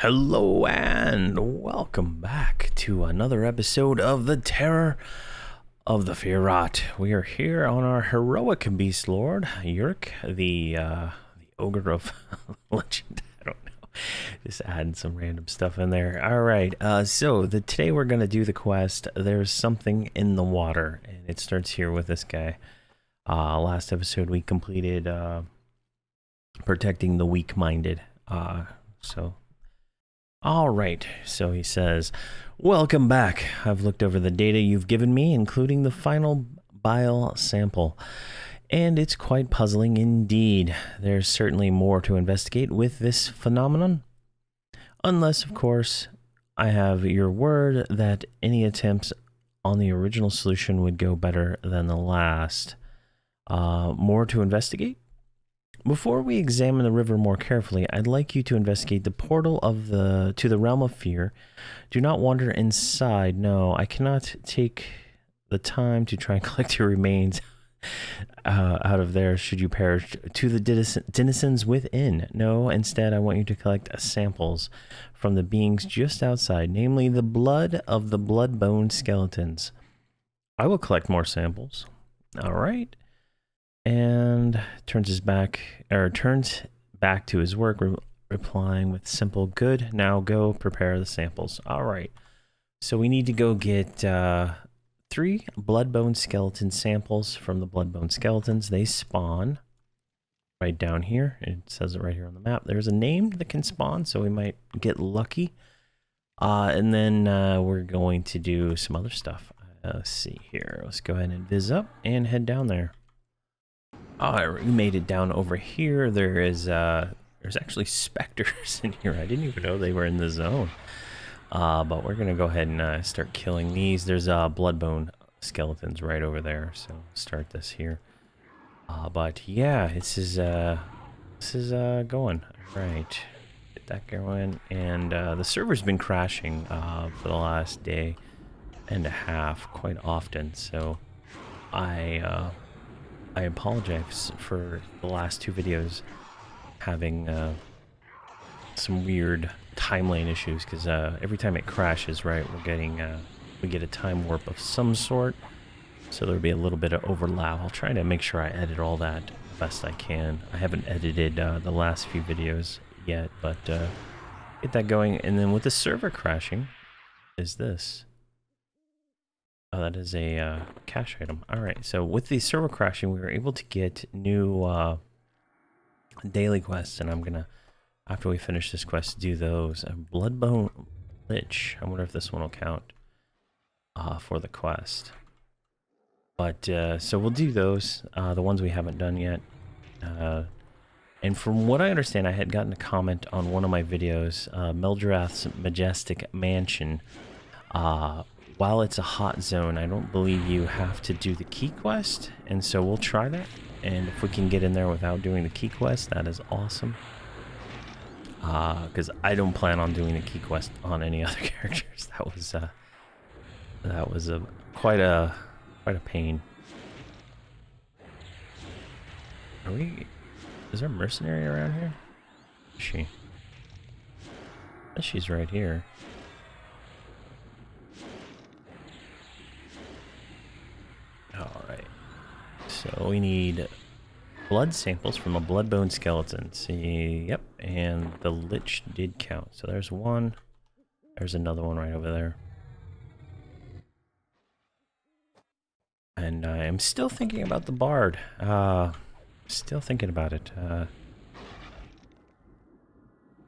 Hello and welcome back to another episode of the Terror of the Feerrott. We are here on our heroic Beastlord, Yuruk, the ogre of legend. I don't know, just adding some random stuff in there. All right, so today we're gonna do the quest. There's something in the water, and it starts here with this guy. Last episode we completed protecting the weak-minded. All right, so he says, welcome back. I've looked over the data you've given me, including the final bile sample, and it's quite puzzling indeed. There's certainly more to investigate with this phenomenon, unless, of course, I have your word that any attempts on the original solution would go better than the last. More to investigate? Before we examine the river more carefully, I'd like you to investigate the portal to the realm of fear. Do not wander inside. No, I cannot take the time to try and collect your remains out of there should you perish to the denizens within. No, instead I want you to collect samples from the beings just outside, namely the blood of the blood-bone skeletons. I will collect more samples. All right. And turns back to his work, replying with simple good. Now go prepare the samples. All right, so we need to go get 3 blood-bone skeleton samples from the blood-bone skeletons. They spawn right down here. It says it right here on the map. There's a name that can spawn, so we might get lucky. And then we're going to do some other stuff. Let's see here. Let's go ahead and viz up and head down there. We made it down over here. There's actually specters in here. I didn't even know they were in the zone. But we're gonna go ahead and start killing these. There's bloodbone skeletons right over there. So start this here. But yeah, this is going. All right, get that going. And the server's been crashing for the last day and a half quite often. So I apologize for the last 2 videos having some weird timeline issues, because every time it crashes, right, we get a time warp of some sort, so there'll be a little bit of overlap. I'll try to make sure I edit all that the best I can. I haven't edited the last few videos yet, but get that going. And then with the server crashing, is this? Oh, that is a cache item. All right, so with the server crashing, we were able to get new daily quests, and I'm gonna, after we finish this quest, do those. Bloodbone Lich. I wonder if this one will count for the quest. But so we'll do those, the ones we haven't done yet. And from what I understand, I had gotten a comment on one of my videos, Meldrath's Majestic Mansion. While it's a hot zone, I don't believe you have to do the key quest, and so we'll try that. And if we can get in there without doing the key quest, that is awesome. Because I don't plan on doing the key quest on any other characters. That was quite a pain. Is there a mercenary around here? Is she? She's right here. Alright, so we need blood samples from a bloodbone skeleton. See, yep, and the Lich did count. So there's one, there's another one right over there. And I am still thinking about the Bard. Still thinking about it.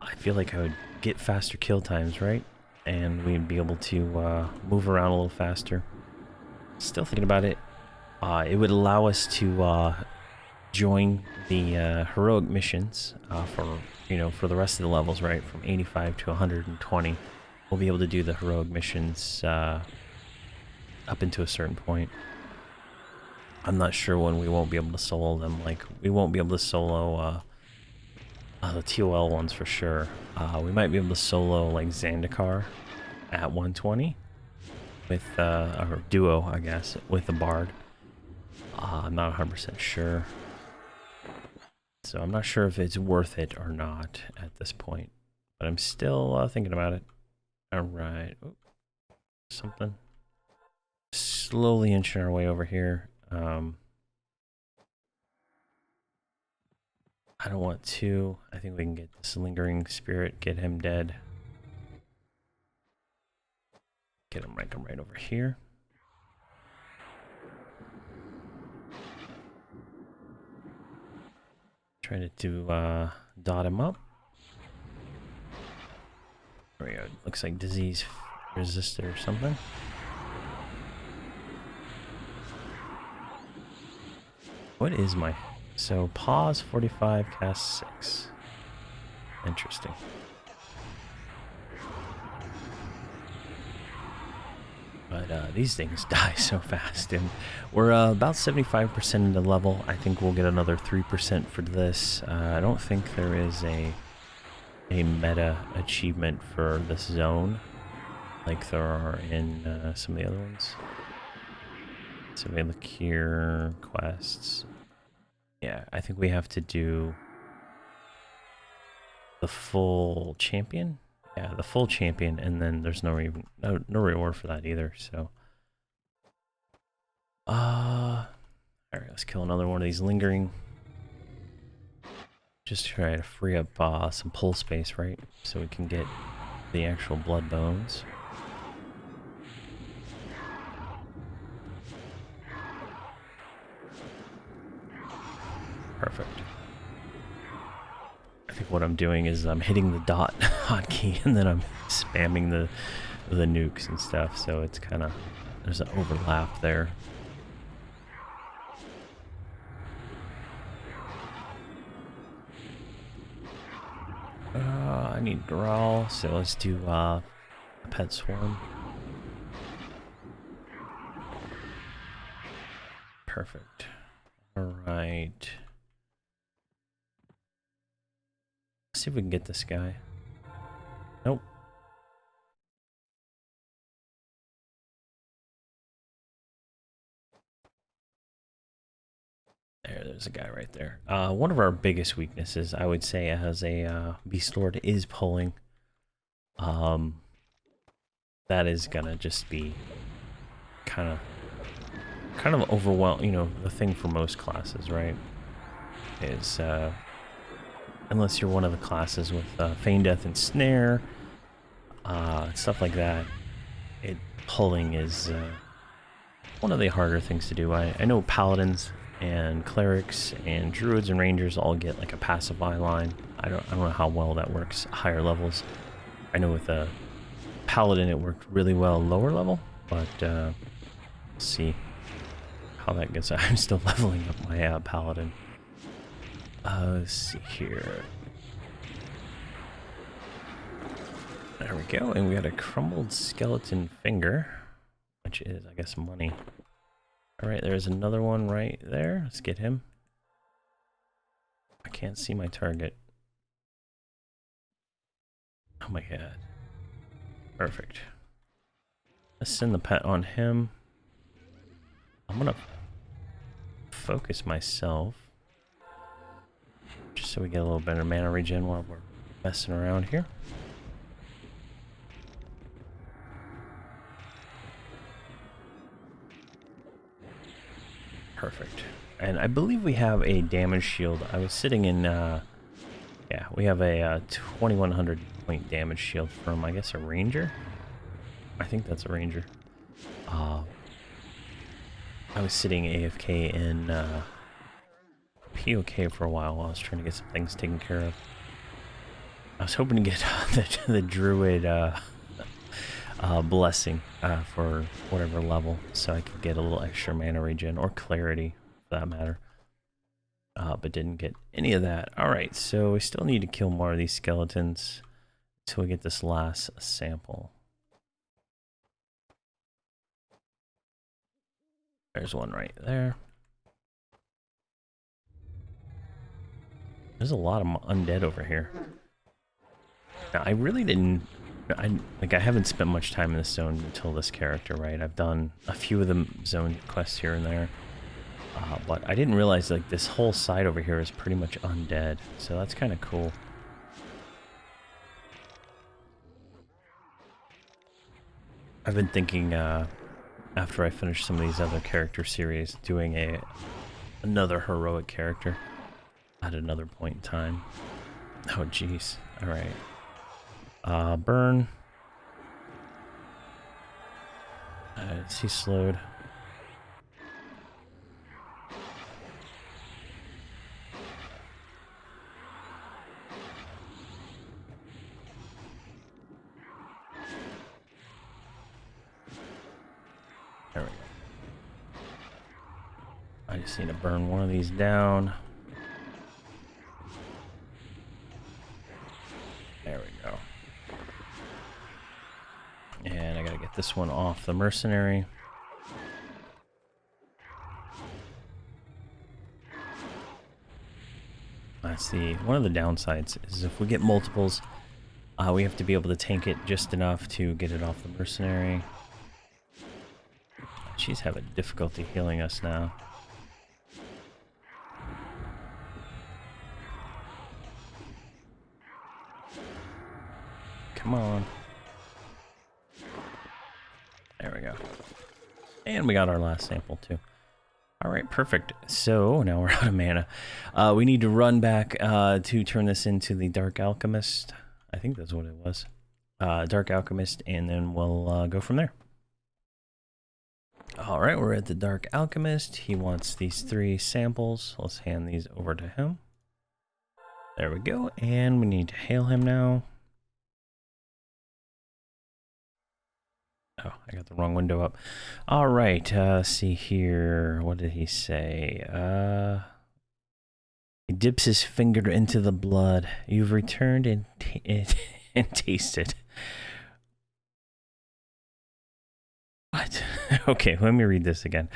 I feel like I would get faster kill times, right? And we'd be able to move around a little faster. Still thinking about it. It would allow us to join the heroic missions for the rest of the levels, right? From 85 to 120, we'll be able to do the heroic missions up into a certain point. I'm not sure when we won't be able to solo them. Like, we won't be able to solo the TOL ones for sure. We might be able to solo like Zendikar at 120 with or duo, I guess, with the Bard. I'm not 100% sure. So I'm not sure if it's worth it or not at this point. but I'm still thinking about it. Alright. Something. Slowly inching our way over here. I don't want to. I think we can get this lingering spirit, get him dead. Get him right over here. Try to dot him up. There we go. Looks like disease resisted or something. What is my... So, pause 45, cast 6. Interesting. But these things die so fast, and we're about 75% into level. I think we'll get another 3% for this. I don't think there is a meta achievement for this zone like there are in some of the other ones. So we look here, quests. Yeah, I think we have to do the full champion. Yeah, the full champion, and then there's no reward for that either. So, all right, let's kill another one of these lingering. Just try to free up some pull space, right? So we can get the actual blood bones. Perfect. I think what I'm doing is I'm hitting the dot hotkey and then I'm spamming the nukes and stuff, so it's kind of, there's an overlap there. I need growl, so let's do pet swarm. Perfect. All right. See if we can get this guy. Nope. There's a guy right there. One of our biggest weaknesses, I would say, as a Beastlord is pulling. That is gonna just be kind of overwhelming. You know, the thing for most classes, right? Is unless you're one of the classes with Feign Death and Snare, stuff like that, pulling is one of the harder things to do. I know paladins and clerics and druids and rangers all get like a passive eye line. I don't know how well that works higher levels. I know with a paladin it worked really well lower level, but we'll see how that goes. I'm still leveling up my paladin. Let's see here. There we go, and we got a crumbled skeleton finger, which is, I guess, money. Alright, there's another one right there. Let's get him. I can't see my target. Oh my god. Perfect. Let's send the pet on him. I'm gonna focus myself, just so we get a little better mana regen while we're messing around here. Perfect. And I believe we have a damage shield. I was sitting in, yeah, we have a 2100 point damage shield from, I guess, a ranger? I think that's a ranger. I was sitting AFK in POK for a while I was trying to get some things taken care of. I was hoping to get the druid blessing for whatever level, so I could get a little extra mana regen, or clarity for that matter, but didn't get any of that. Alright, so we still need to kill more of these skeletons until we get this last sample. There's one right there. There's a lot of undead over here. Now, I really didn't... I haven't spent much time in this zone until this character, right? I've done a few of the zone quests here and there. But I didn't realize, like, this whole side over here is pretty much undead. So that's kind of cool. I've been thinking after I finish some of these other character series, doing another heroic character at another point in time. Oh, jeez. All right. Burn. Is he slowed? There we go. I just need to burn one of these down. There we go. And I gotta get this one off the mercenary. That's one of the downsides is if we get multiples, we have to be able to tank it just enough to get it off the mercenary. She's having difficulty healing us now. Come on. There we go. And we got our last sample too. All right, perfect. So now we're out of mana. We need to run back to turn this into the Dark Alchemist. I think that's what it was. Dark Alchemist, and then we'll go from there. All right, we're at the Dark Alchemist. He wants these 3 samples. Let's hand these over to him. There we go. And we need to hail him now. Oh, I got the wrong window up. All right, see here. What did he say? He dips his finger into the blood. You've returned and tasted. What? Okay, let me read this again.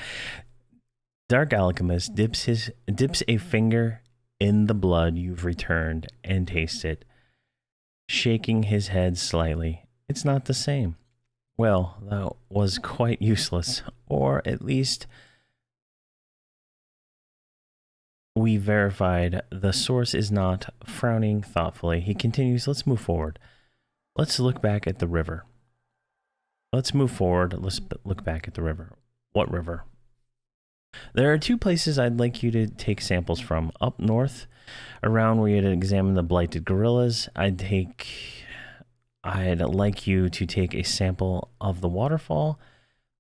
Dark Alchemist dips a finger in the blood you've returned and taste it, shaking his head slightly. It's not the same. Well, that was quite useless, or at least we verified the source is not. Frowning thoughtfully, he continues, let's move forward. Let's look back at the river. Let's move forward. Let's look back at the river. What river? There are 2 places I'd like you to take samples from. Up north, around where you had examined the blighted gorillas, I'd like you to take a sample of the waterfall.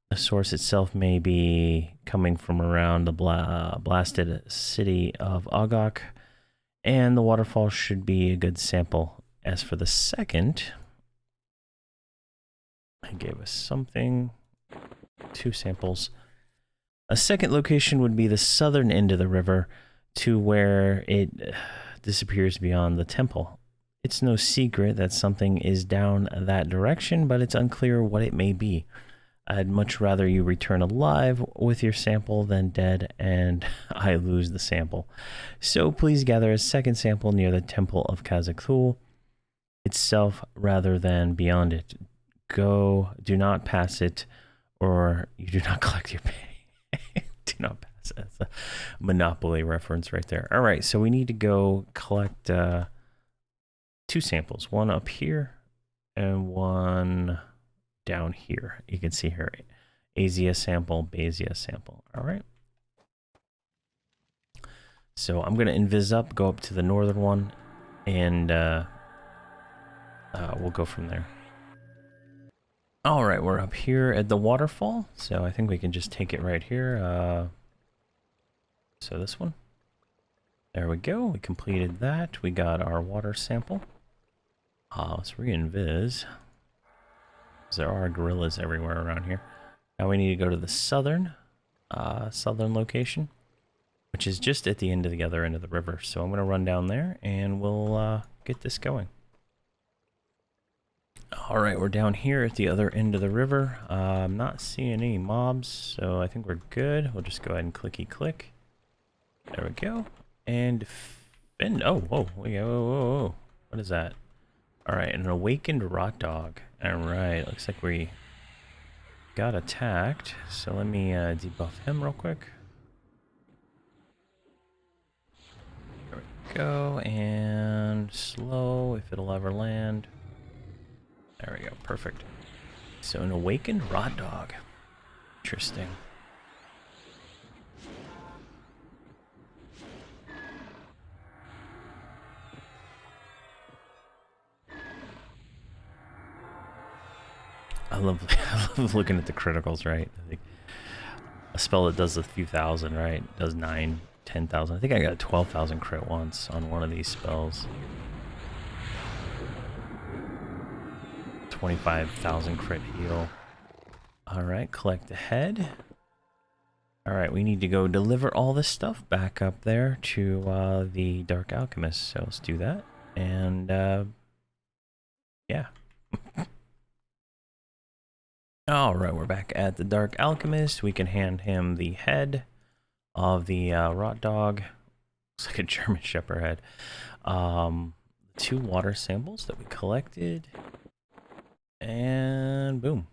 The source itself may be coming from around the blasted city of Ogok, and the waterfall should be a good sample. As for the second, he gave us something, 2 samples. A second location would be the southern end of the river to where it disappears beyond the temple. It's no secret that something is down that direction, but it's unclear what it may be. I'd much rather you return alive with your sample than dead and I lose the sample. So please gather a second sample near the temple of House of Thule itself rather than beyond it. Do not pass it, or you do not collect your pay. Do not pass it. That's a Monopoly reference right there. All right, so we need to go collect 2 samples, one up here and one down here. You can see here, Asia sample, Basia sample. All right. So I'm going to invis up, go up to the northern one, and we'll go from there. All right, we're up here at the waterfall, so I think we can just take it right here. So this one. There we go. We completed that. We got our water sample. Let's re-invis. There are gorillas everywhere around here. Now we need to go to the southern location, which is just at the end of the other end of the river. So I'm going to run down there and we'll get this going. All right, we're down here at the other end of the river. I'm not seeing any mobs, so I think we're good. We'll just go ahead and clicky click. There we go. And oh, whoa, whoa. What is that? All right, an awakened rot dog. All right, looks like we got attacked. So let me debuff him real quick. There we go, and slow if it'll ever land. There we go, perfect. So an awakened rot dog. Interesting. I love looking at the criticals, right? I think a spell that does a few thousand, right? Does 9, 10,000. I think I got a 12,000 crit once on one of these spells. 25,000 crit heal. Alright, collect the head. Alright, we need to go deliver all this stuff back up there to the Dark Alchemist. So let's do that. And, yeah. Alright, we're back at the Dark Alchemist. We can hand him the head of the rot dog. Looks like a German Shepherd head. 2 water samples that we collected. And boom.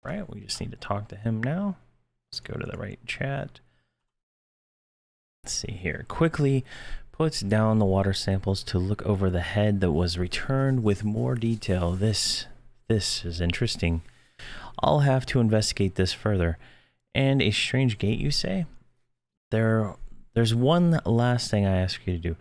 Right, we just need to talk to him now. Let's go to the right chat. Let's see here. Quickly puts down the water samples to look over the head that was returned with more detail. This is interesting. I'll have to investigate this further. And a strange gate, you say? There's one last thing I ask you to do,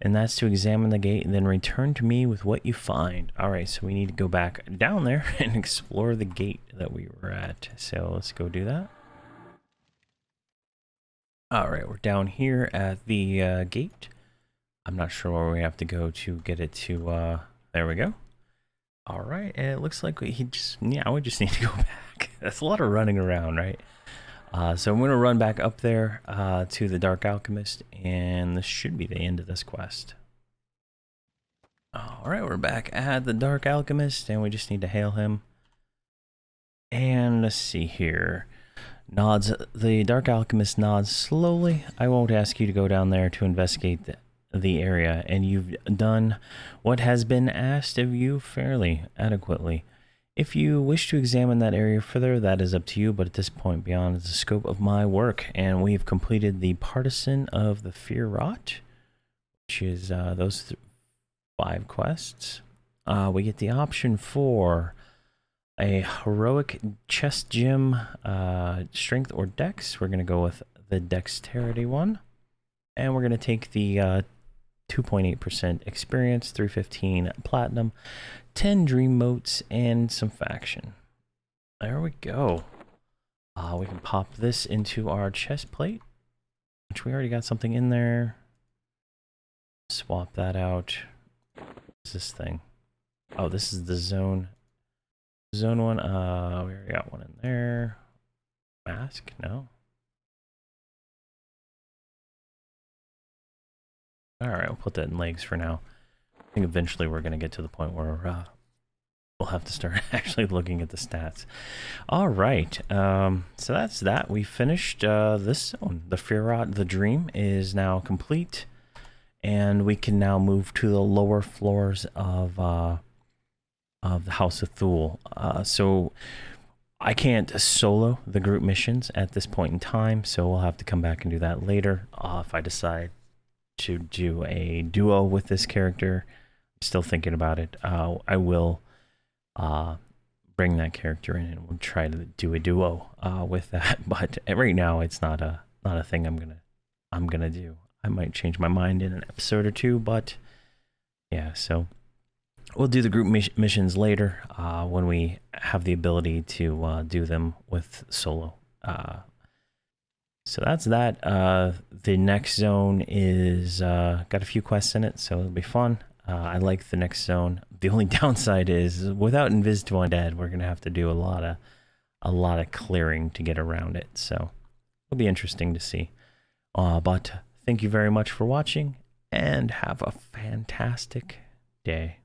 and that's to examine the gate and then return to me with what you find. Alright, so we need to go back down there and explore the gate that we were at. So let's go do that. Alright, we're down here at the gate. I'm not sure where we have to go to get it to, there we go. Alright, and it looks like we just need to go back. That's a lot of running around, right? So I'm going to run back up there to the Dark Alchemist, and this should be the end of this quest. Alright, we're back at the Dark Alchemist, and we just need to hail him. And let's see here. The Dark Alchemist nods slowly. I won't ask you to go down there to investigate the area, and you've done what has been asked of you fairly adequately. If you wish to examine that area further, that is up to you, but at this point beyond the scope of my work, and we've completed the Partisan of the Feerrott, which is those 5 quests. We get the option for a heroic chest gem, strength or dex. We're going to go with the dexterity one, and we're going to take the 2.8% experience, 315 platinum, 10 dream motes, and some faction. There we go. We can pop this into our chest plate, which we already got something in there. Swap that out. What's this thing? Oh, this is the zone one. We already got one in there. Mask? No. Alright, we'll put that in legs for now. I think eventually we're going to get to the point where we'll have to start actually looking at the stats. Alright, so that's that. We finished this zone. The Feerrott, the dream, is now complete. And we can now move to the lower floors of the House of Thule. So I can't solo the group missions at this point in time, so we'll have to come back and do that later if I decide to do a duo with this character. I'm still thinking about it. I will bring that character in and we'll try to do a duo with that. But right now, it's not a thing I'm gonna do. I might change my mind in an episode or two, but yeah. So we'll do the group missions later when we have the ability to do them with solo. So that's that. The next zone is got a few quests in it, so it'll be fun. I like the next zone. The only downside is without Invis to Undead, we're gonna have to do a lot of clearing to get around it. So it'll be interesting to see. But thank you very much for watching, and have a fantastic day.